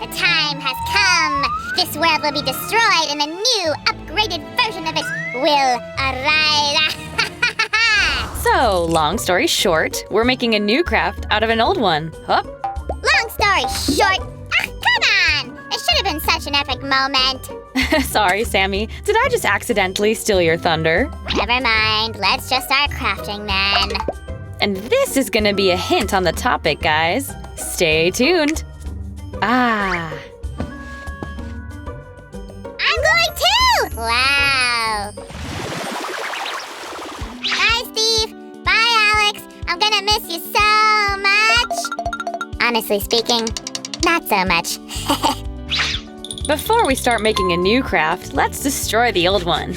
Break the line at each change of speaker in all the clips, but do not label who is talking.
The time has come. This world will be destroyed and a new, upgraded version of it will arise.
So, long story short, we're making a new craft out of an old one. Huh?
Long story short. Come on! It should have been such an epic moment.
Sorry, Sammy. Did I just accidentally steal your thunder?
Never mind. Let's just start crafting then.
And this is gonna be a hint on the topic, guys. Stay tuned. Ah.
I'm going too! Wow. Bye, Steve. Bye, Alex. I'm gonna miss you so much. Honestly speaking, not so much.
Before we start making a new craft, let's destroy the old one.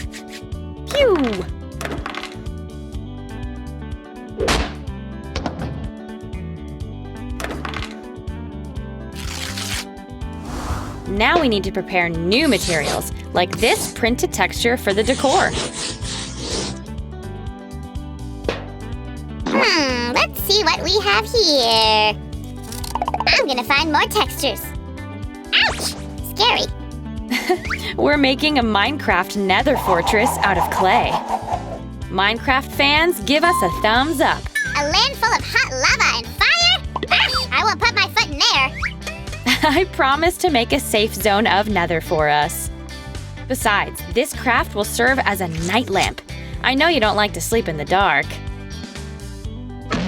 Phew! Now we need to prepare new materials, like this printed texture for the decor.
Let's see what we have here. I'm gonna find more textures. Ouch! Scary.
We're making a Minecraft Nether Fortress out of clay. Minecraft fans, give us a thumbs up.
A land full of hot lava and fire? I won't put my foot in there.
I promise to make a safe zone of Nether for us. Besides, this craft will serve as a night lamp. I know you don't like to sleep in the dark.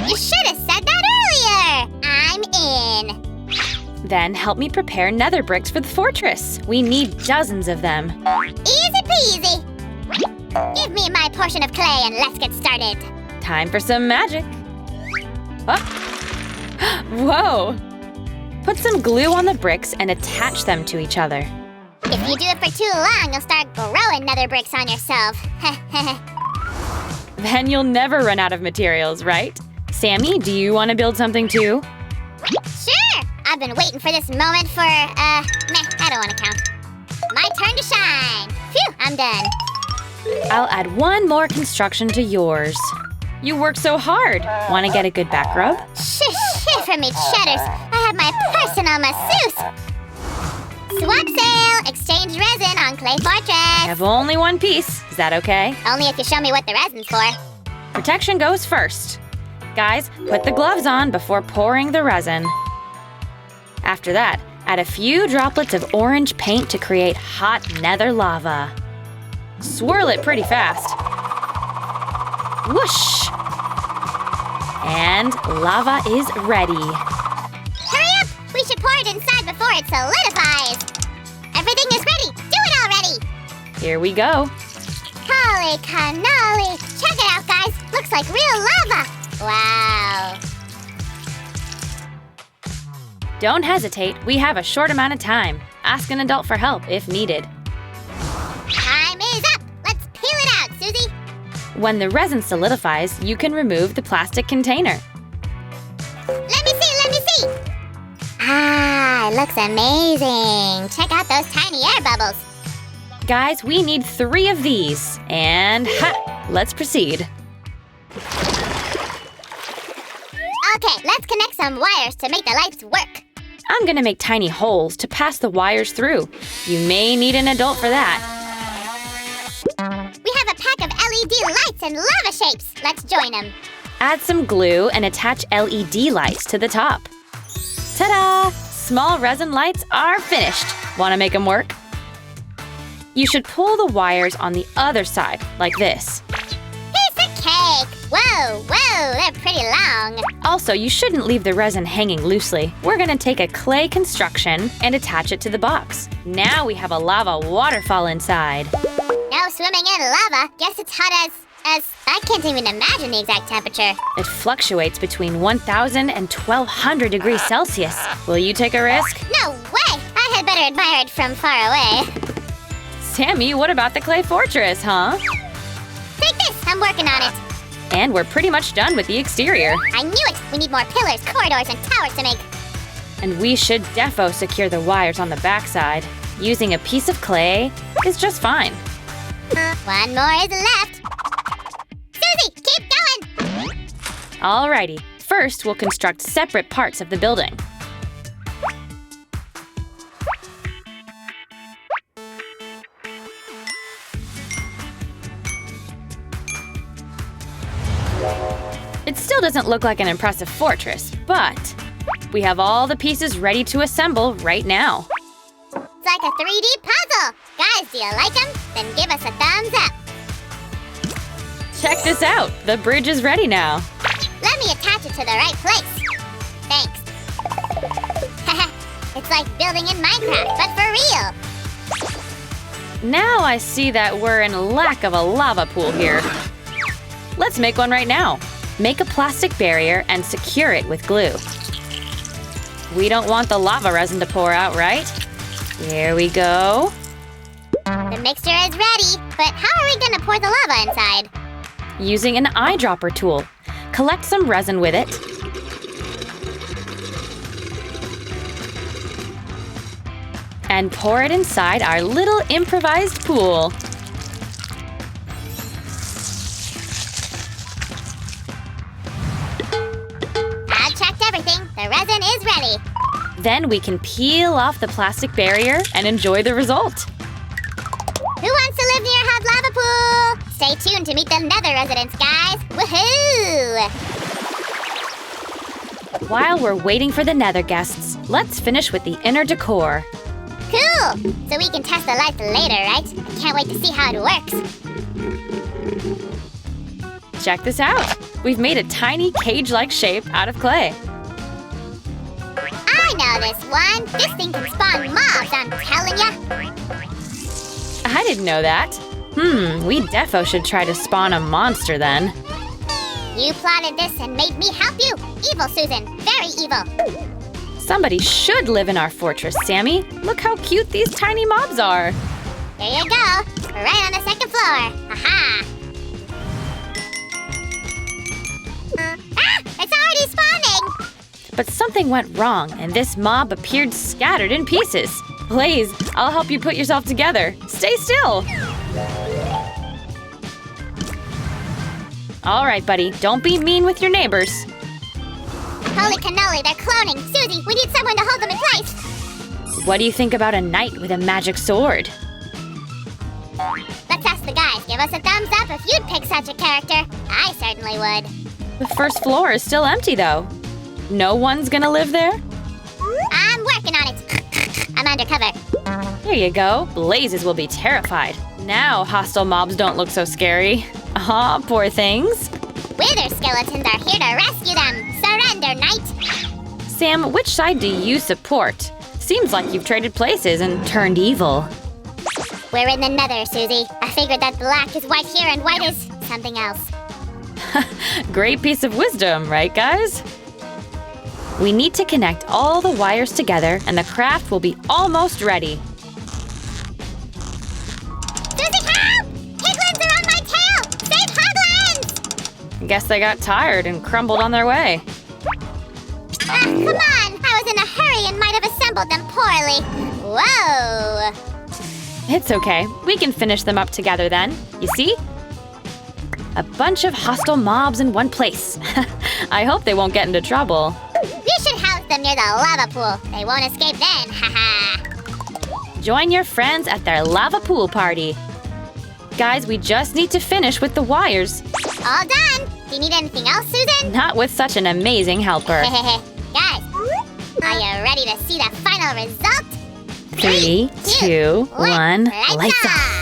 You should have said that earlier! I'm in.
Then help me prepare nether bricks for the fortress. We need dozens of them.
Easy peasy. Give me my portion of clay and let's get started.
Time for some magic. Oh. Whoa! Put some glue on the bricks and attach them to each other.
If you do it for too long, you'll start growing nether bricks on yourself.
Then you'll never run out of materials, right? Sammy, do you want to build something too?
Sure! I've been waiting for this moment for, I don't want to count. My turn to shine. Phew, I'm done.
I'll add one more construction to yours. You work so hard. Want to get a good back rub?
Shh for me, cheddars. I have my personal masseuse. Swap sale! Exchange resin on Clay Fortress.
I have only one piece. Is that okay?
Only if you show me what the resin's for.
Protection goes first. Guys, put the gloves on before pouring the resin. After that, add a few droplets of orange paint to create hot nether lava. Swirl it pretty fast. Whoosh! And lava is ready.
Hurry up! We should pour it inside before it solidifies. Everything is ready. Do it already!
Here we go.
Holy cannoli! Check it out, guys. Looks like real lava. Wow.
Don't hesitate. We have a short amount of time. Ask an adult for help if needed.
Time is up. Let's peel it out, Susie.
When the resin solidifies, you can remove the plastic container.
Let me see. Ah, it looks amazing. Check out those tiny air bubbles.
Guys, we need 3 of these. And let's proceed.
Okay, let's connect some wires to make the lights work.
I'm gonna make tiny holes to pass the wires through. You may need an adult for that.
We have a pack of LED lights and lava shapes. Let's join them.
Add some glue and attach LED lights to the top. Ta-da! Small resin lights are finished. Wanna make them work? You should pull the wires on the other side, like this.
Piece of cake! Whoa, they're pretty long.
Also, you shouldn't leave the resin hanging loosely. We're gonna take a clay construction and attach it to the box. Now we have a lava waterfall inside.
No swimming in lava. Guess it's hot as I can't even imagine the exact temperature.
It fluctuates between 1,000 and 1,200 degrees Celsius. Will you take a risk?
No way! I had better admire it from far away.
Sammy, what about the clay fortress, huh?
Take this! I'm working on it.
And we're pretty much done with the exterior.
I knew it! We need more pillars, corridors, and towers to make.
And we should defo secure the wires on the backside. Using a piece of clay is just fine.
One more is left. Susie, keep going!
Alrighty, first we'll construct separate parts of the building. It still doesn't look like an impressive fortress, but we have all the pieces ready to assemble right now.
It's like a 3D puzzle. Guys, do you like them? Then give us a thumbs up.
Check this out. The bridge is ready now.
Let me attach it to the right place. Thanks. It's like building in Minecraft, but for real.
Now I see that we're in lack of a lava pool here. Let's make one right now. Make a plastic barrier and secure it with glue. We don't want the lava resin to pour out, right? Here we go.
The mixture is ready, but how are we gonna pour the lava inside?
Using an eyedropper tool. Collect some resin with it. And pour it inside our little improvised pool.
I've checked everything. The resin is ready.
Then we can peel off the plastic barrier and enjoy the result.
Who wants to live near hot lava pool? Stay tuned to meet the Nether residents, guys. Woohoo!
While we're waiting for the Nether guests, let's finish with the inner decor.
Cool! So we can test the lights later, right? I can't wait to see how it works.
Check this out. We've made a tiny cage-like shape out of clay.
I know this one. This thing can spawn mobs, I'm telling ya.
I didn't know that. We defo should try to spawn a monster then.
You plotted this and made me help you. Evil, Susan. Very evil.
Somebody should live in our fortress, Sammy. Look how cute these tiny mobs are.
There you go. Right on the second floor. Aha! It's already spawning!
But something went wrong, and this mob appeared scattered in pieces. Please, I'll help you put yourself together. Stay still. All right, buddy. Don't be mean with your neighbors.
Holy cannoli, they're cloning. Susie, we need someone to hold them in place.
What do you think about a knight with a magic sword?
Let's ask the guys. Give us a thumbs up if you'd pick such a character. I certainly would.
The first floor is still empty, though. No one's gonna live there?
I'm working on it. I'm undercover.
There you go. Blazes will be terrified. Now hostile mobs don't look so scary. Aw, poor things.
Wither skeletons are here to rescue them. Surrender, knight.
Sam, which side do you support? Seems like you've traded places and turned evil.
We're in the Nether, Susie. I figured that black is white here and white is something else.
Great piece of wisdom, right, guys? We need to connect all the wires together and the craft will be almost ready.
Susie, help! Piglins are on my tail! Save Hoglins!
Guess they got tired and crumbled on their way.
Come on! I was in a hurry and might have assembled them poorly. Whoa!
It's okay. We can finish them up together then. You see? A bunch of hostile mobs in one place. I hope they won't get into trouble.
We should house them near the lava pool. They won't escape then, haha.
Join your friends at their lava pool party. Guys, we just need to finish with the wires.
All done! Do you need anything else, Susan?
Not with such an amazing helper.
Guys, are you ready to see the final result?
3, 2, 1, lights off.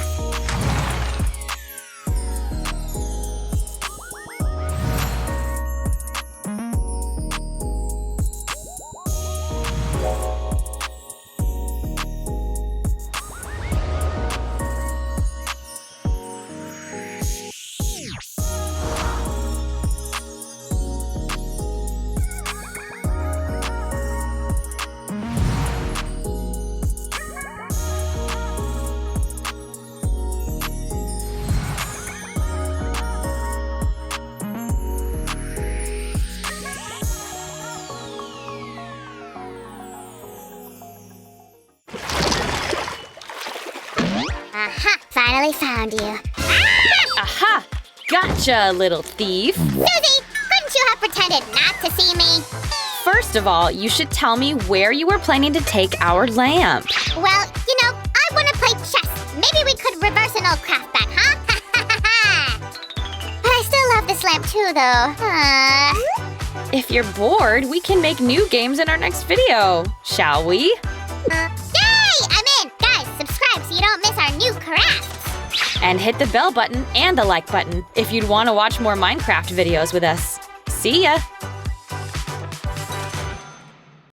Aha! Finally found you.
Aha! Gotcha, little thief.
Susie, couldn't you have pretended not to see me?
First of all, you should tell me where you were planning to take our lamp.
Well, you know, I want to play chess. Maybe we could reverse an old craft back, huh? But I still love this lamp too, though.
If you're bored, we can make new games in our next video, shall we?
Yay! I'm in! Guys, subscribe so you don't miss our new crafts!
And hit the bell button and the like button if you'd want to watch more Minecraft videos with us. See ya!